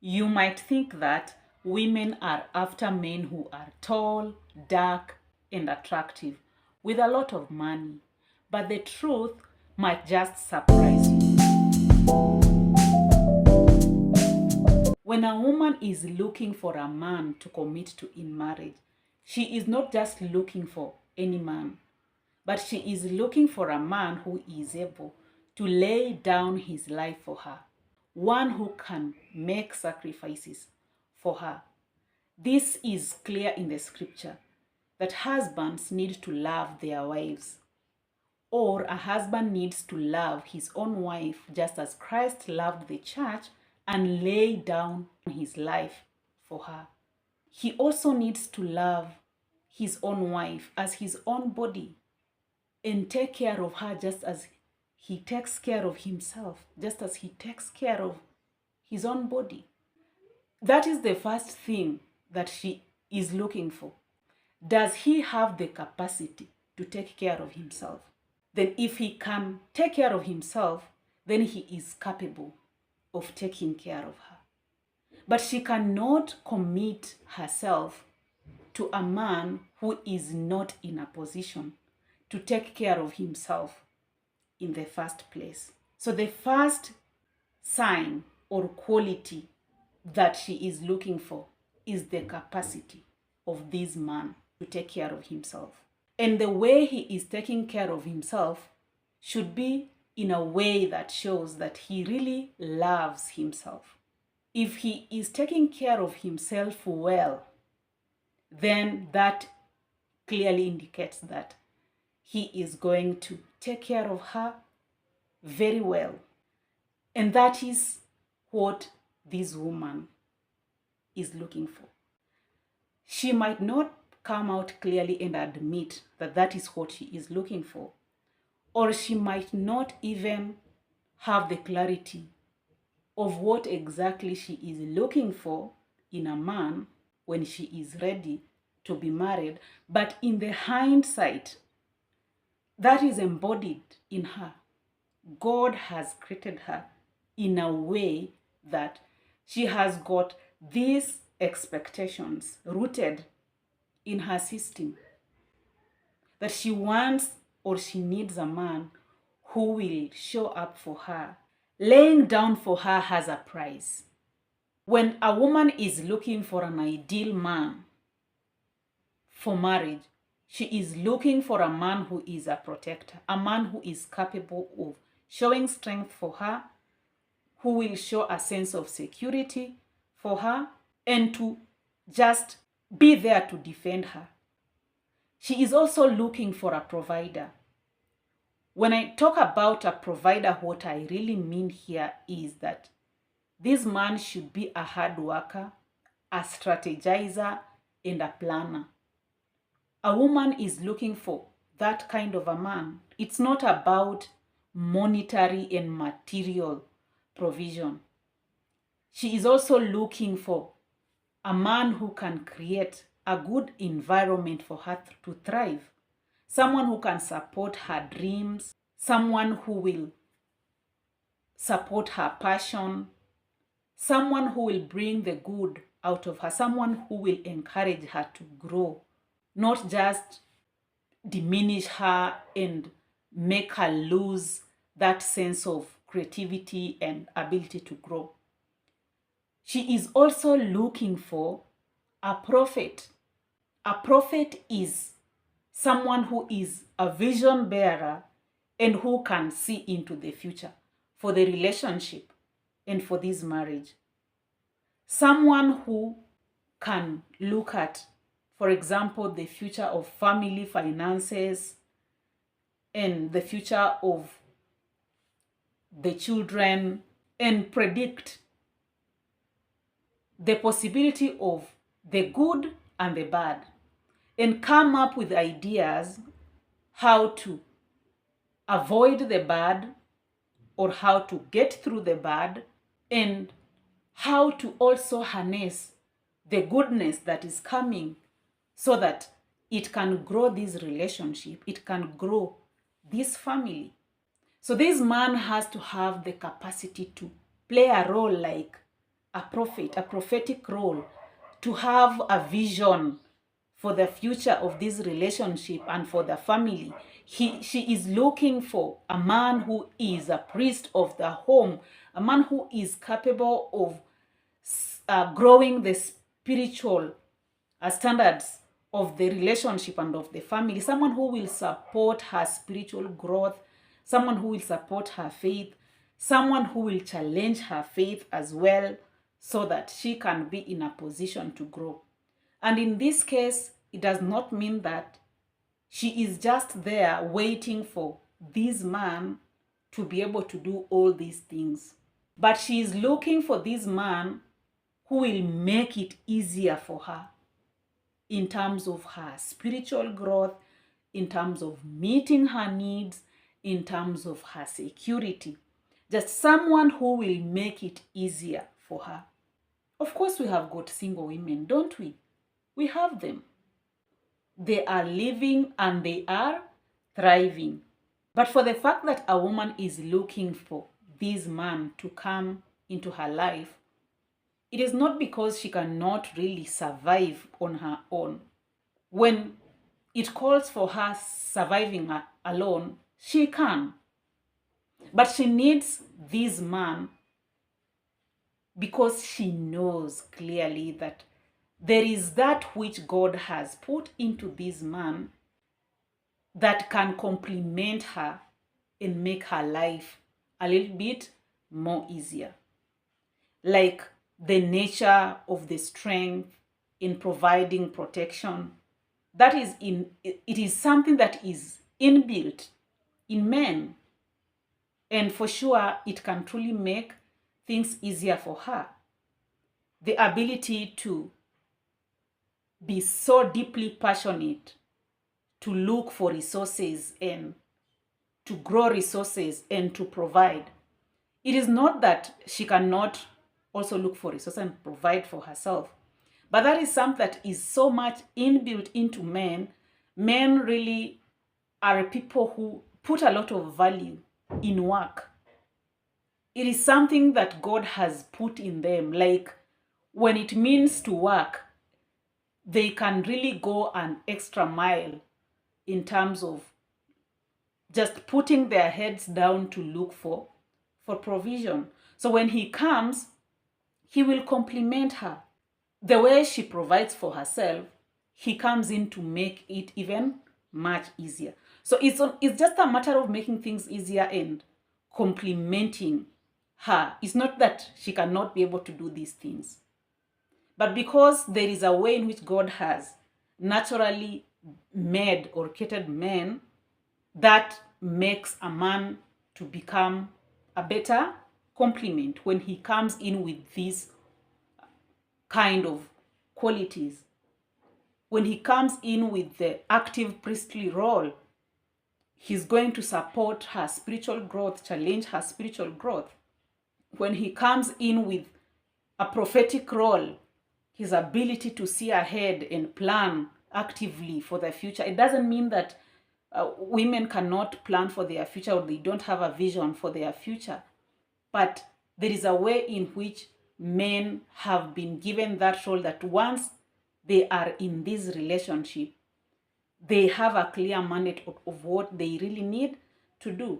You might think that women are after men who are tall, dark, and attractive with a lot of money, but the truth might just surprise you. When a woman is looking for a man to commit to in marriage, she is not just looking for any man, but she is looking for a man who is able to lay down his life for her, one who can make sacrifices for her. This is clear in the scripture that husbands need to love their wives, or a husband needs to love his own wife just as Christ loved the church and laid down his life for her. He also needs to love his own wife as his own body and take care of her just as he takes care of himself, just as he takes care of his own body. That is the first thing that she is looking for. Does he have the capacity to take care of himself? Then if he can take care of himself, then he is capable of taking care of her. But she cannot commit herself to a man who is not in a position to take care of himself in the first place. So the first sign or quality that she is looking for is the capacity of this man to take care of himself. And the way he is taking care of himself should be in a way that shows that he really loves himself. If he is taking care of himself well, then that clearly indicates that he is going to take care of her very well. And that is what this woman is looking for. She might not come out clearly and admit that that is what she is looking for, or she might not even have the clarity of what exactly she is looking for in a man when she is ready to be married. But in the hindsight, that is embodied in her. God has created her in a way that she has got these expectations rooted in her system, that she wants or she needs a man who will show up for her. Laying down for her has a price. When a woman is looking for an ideal man for marriage, she is looking for a man who is a protector, a man who is capable of showing strength for her, who will show a sense of security for her, and to just be there to defend her. She is also looking for a provider. When I talk about a provider, what I really mean here is that this man should be a hard worker, a strategizer, and a planner. A woman is looking for that kind of a man. It's not about monetary and material provision. She is also looking for a man who can create a good environment for her to thrive. Someone who can support her dreams, someone who will support her passion, someone who will bring the good out of her, someone who will encourage her to grow, not just diminish her and make her lose that sense of creativity and ability to grow. She is also looking for a prophet. A prophet is someone who is a vision bearer and who can see into the future for the relationship and for this marriage. Someone who can look at, for example, the future of family finances and the future of the children and predict the possibility of the good and the bad and come up with ideas how to avoid the bad or how to get through the bad and how to also harness the goodness that is coming so that it can grow this relationship, it can grow this family. So this man has to have the capacity to play a role like a prophet, a prophetic role, to have a vision for the future of this relationship and for the family. She is looking for a man who is a priest of the home, a man who is capable of growing the spiritual standards of the relationship and of the family, someone who will support her spiritual growth, someone who will support her faith, someone who will challenge her faith as well, so that she can be in a position to grow. And in this case, it does not mean that she is just there waiting for this man to be able to do all these things. But she is looking for this man who will make it easier for her in terms of her spiritual growth, in terms of meeting her needs, in terms of her security. Just someone who will make it easier for her. Of course, we have got single women, don't we? We have them. They are living and they are thriving. But for the fact that a woman is looking for this man to come into her life, it is not because she cannot really survive on her own. When it calls for her surviving alone, she can. But she needs this man because she knows clearly that there is that which God has put into this man that can complement her and make her life a little bit more easier. Like the nature of the strength in providing protection. It is something that is inbuilt in men. And for sure, it can truly make things easier for her. The ability to be so deeply passionate, to look for resources and to grow resources and to provide. It is not that she cannot also look for resources and provide for herself, but that is something that is so much inbuilt into men. Men really are people who put a lot of value in work. It is something that God has put in them. Like when it means to work, they can really go an extra mile in terms of just putting their heads down to look for provision. So when he comes, he will complement her. The way she provides for herself, he comes in to make it even much easier. So it's just a matter of making things easier and complementing her. It's not that she cannot be able to do these things. But because there is a way in which God has naturally made or created men, that makes a man to become a better complement when he comes in with these kind of qualities. When he comes in with the active priestly role, he's going to support her spiritual growth, challenge her spiritual growth. When he comes in with a prophetic role, his ability to see ahead and plan actively for the future. It doesn't mean that women cannot plan for their future or they don't have a vision for their future. But there is a way in which men have been given that role that once they are in this relationship, they have a clear mandate of what they really need to do.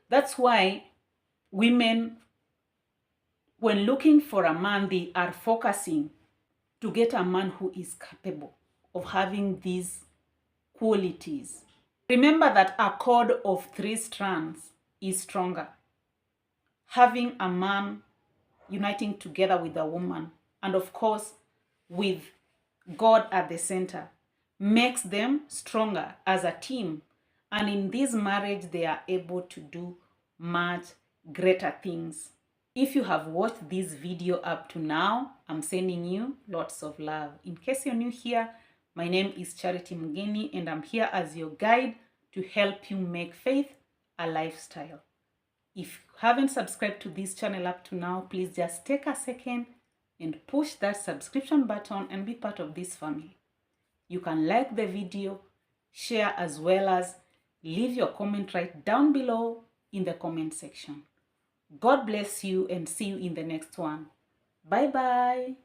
That's why women, when looking for a man, they are focusing to get a man who is capable of having these qualities. Remember that a cord of 3 strands is stronger. Having a man uniting together with a woman, and of course with God at the center, makes them stronger as a team. And in this marriage, they are able to do much greater things. If you have watched this video up to now, I'm sending you lots of love. In case you're new here, my name is Charity Mugeni, and I'm here as your guide to help you make faith a lifestyle. If you haven't subscribed to this channel up to now, please just take a second and push that subscription button and be part of this family. You can like the video, share, as well as leave your comment right down below in the comment section. God bless you and see you in the next one. Bye bye.